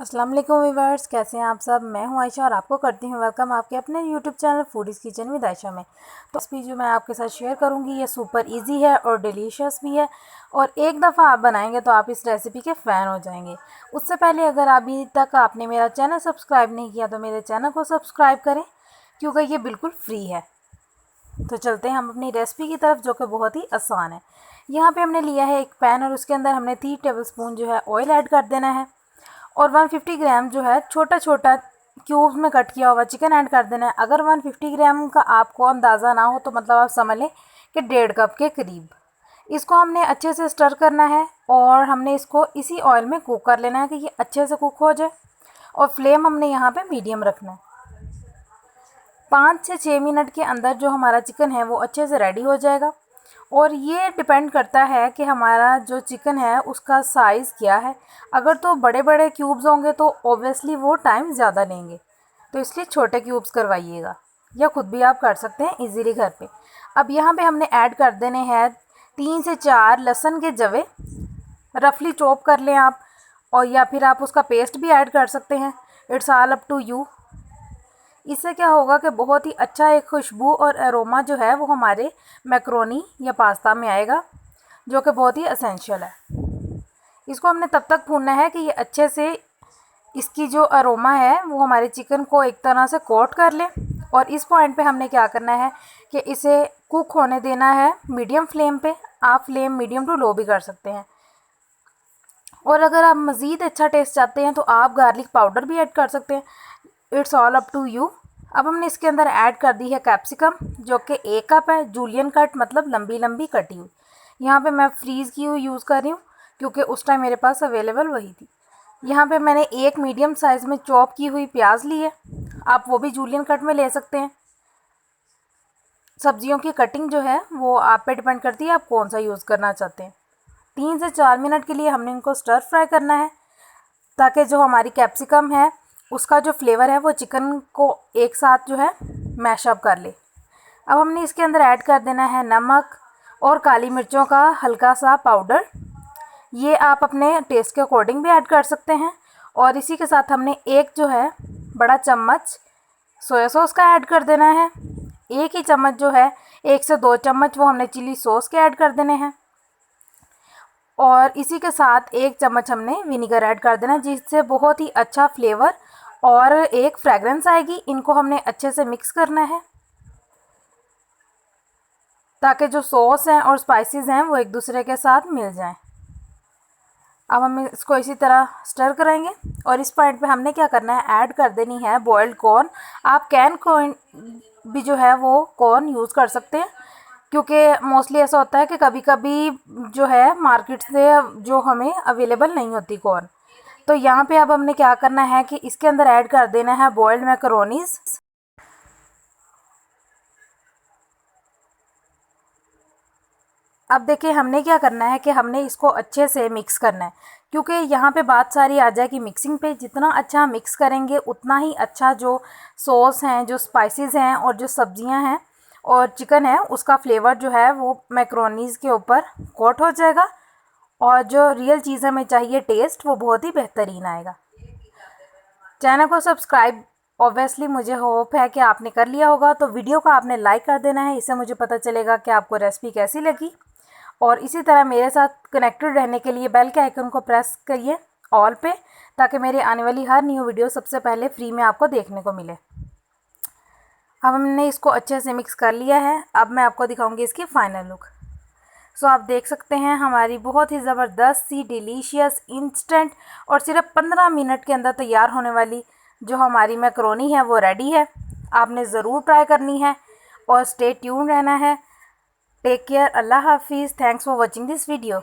अस्सलाम वालेकुम व्यूअर्स, कैसे हैं आप सब। मैं हूं आयशा और आपको करती हूं वेलकम आपके अपने YouTube channel foodies kitchen with Ayesha में। तो रेसिपी जो मैं आपके साथ शेयर करूंगी ये सुपर इजी है और डिलीशियस भी है, और एक दफ़ा आप बनाएंगे तो आप इस रेसिपी के फ़ैन हो जाएंगे। उससे पहले अगर अभी तक आपने मेरा चैनल सब्सक्राइब नहीं किया तो मेरे चैनल को सब्सक्राइब करें, क्योंकि ये बिल्कुल फ्री है। तो चलते हैं हम अपनी रेसिपी की तरफ, जो कि बहुत ही आसान है। यहाँ पे हमने लिया है एक पैन और उसके अंदर हमने 3 टेबलस्पून जो है ऑयल ऐड कर देना है, और 150 ग्राम जो है छोटा छोटा क्यूब्स में कट किया हुआ चिकन ऐड कर देना है। अगर 150 ग्राम का आपको अंदाज़ा ना हो तो मतलब आप समझ लें कि 1.5 कप के करीब। इसको हमने अच्छे से स्टर करना है और हमने इसको इसी ऑयल में कुक कर लेना है कि ये अच्छे से कुक हो जाए, और फ्लेम हमने यहाँ पे मीडियम रखना है। 5 से 6 मिनट के अंदर जो हमारा चिकन है वो अच्छे से रेडी हो जाएगा। और ये डिपेंड करता है कि हमारा जो चिकन है उसका साइज़ क्या है। अगर तो बड़े बड़े क्यूब्स होंगे तो ऑब्वियसली वो टाइम ज़्यादा लेंगे, तो इसलिए छोटे क्यूब्स करवाइएगा, या ख़ुद भी आप कर सकते हैं इजीली घर पे। अब यहाँ पे हमने ऐड कर देने हैं 3 से 4 लहसुन के जवे, रफली चॉप कर लें आप, और या फिर आप उसका पेस्ट भी ऐड कर सकते हैं। It's all up to you. इससे क्या होगा कि बहुत ही अच्छा एक खुशबू और अरोमा जो है वो हमारे मैक्रोनी या पास्ता में आएगा, जो कि बहुत ही एसेंशियल है। इसको हमने तब तक भूनना है कि ये अच्छे से इसकी जो अरोमा है वो हमारे चिकन को एक तरह से कोट कर ले। और इस पॉइंट पे हमने क्या करना है कि इसे कुक होने देना है मीडियम फ्लेम पे। आप फ्लेम मीडियम टू लो भी कर सकते हैं, और अगर आप मज़ीद अच्छा टेस्ट चाहते हैं तो आप गार्लिक पाउडर भी ऐड कर सकते हैं। It's all up to you. अब हमने इसके अंदर ऐड कर दी है कैप्सिकम, जो कि 1 कप है, जूलियन कट मतलब लंबी लंबी कटी हुई। यहाँ पे मैं फ्रीज़ की हुई यूज़ कर रही हूँ क्योंकि उस टाइम मेरे पास अवेलेबल वही थी। यहाँ पे मैंने एक मीडियम साइज़ में चॉप की हुई प्याज ली है, आप वो भी जूलियन कट में ले सकते हैं। सब्जियों की कटिंग जो है वो आप पे डिपेंड करती है आप कौन सा यूज़ करना चाहते हैं। 3 से 4 मिनट के लिए हमने इनको स्टर फ्राई करना है, ताकि जो हमारी कैप्सिकम है उसका जो फ्लेवर है वो चिकन को एक साथ जो है मैशअप कर ले। अब हमने इसके अंदर ऐड कर देना है नमक और काली मिर्चों का हल्का सा पाउडर। ये आप अपने टेस्ट के अकॉर्डिंग भी ऐड कर सकते हैं। और इसी के साथ हमने एक जो है बड़ा चम्मच सोया सॉस का ऐड कर देना है। एक ही चम्मच जो है 1 से 2 चम्मच वो हमने चिली सॉस के ऐड कर देने हैं। और इसी के साथ 1 चम्मच हमने विनीगर ऐड कर देना, जिससे बहुत ही अच्छा फ्लेवर और एक फ्रेगरेंस आएगी। इनको हमने अच्छे से मिक्स करना है ताकि जो सॉस हैं और स्पाइसेस हैं वो एक दूसरे के साथ मिल जाएं। अब हम इसको इसी तरह स्टर करेंगे, और इस पॉइंट पे हमने क्या करना है, ऐड कर देनी है बॉइल्ड कॉर्न। आप कैन कॉर्न भी जो है वो कॉर्न यूज़ कर सकते हैं, क्योंकि मोस्टली ऐसा होता है कि कभी कभी जो है मार्केट से जो हमें अवेलेबल नहीं होती कॉर्न। तो यहाँ पे अब हमने क्या करना है कि इसके अंदर ऐड कर देना है बॉइल्ड मैकरोनीज। अब देखिए हमने क्या करना है कि हमने इसको अच्छे से मिक्स करना है, क्योंकि यहाँ पे बात सारी आ जाएगी मिक्सिंग पे। जितना अच्छा मिक्स करेंगे उतना ही अच्छा जो सॉस हैं, जो स्पाइसेस हैं और जो सब्जियां हैं और चिकन है उसका फ्लेवर जो है वो मैक्रोनीज के ऊपर कोट हो जाएगा, और जो रियल चीज़ हमें चाहिए टेस्ट वो बहुत ही बेहतरीन आएगा। चैनल को सब्सक्राइब ऑब्वियसली मुझे होप है कि आपने कर लिया होगा, तो वीडियो को आपने लाइक कर देना है, इससे मुझे पता चलेगा कि आपको रेसिपी कैसी लगी। और इसी तरह मेरे साथ कनेक्टेड रहने के लिए बेल के आइकन को प्रेस करिए ऑल पे, ताकि मेरी आने वाली हर न्यू वीडियो सबसे पहले फ्री में आपको देखने को मिले। अब हमने इसको अच्छे से मिक्स कर लिया है। अब मैं आपको दिखाऊंगी इसकी फाइनल लुक। सो आप देख सकते हैं हमारी बहुत ही ज़बरदस्त सी डिलीशियस इंस्टेंट और सिर्फ 15 मिनट के अंदर तैयार होने वाली जो हमारी मैकरोनी है वो रेडी है। आपने ज़रूर ट्राई करनी है और स्टे ट्यून रहना है। Take care. अल्लाह हाफिज़। Thanks for watching this video.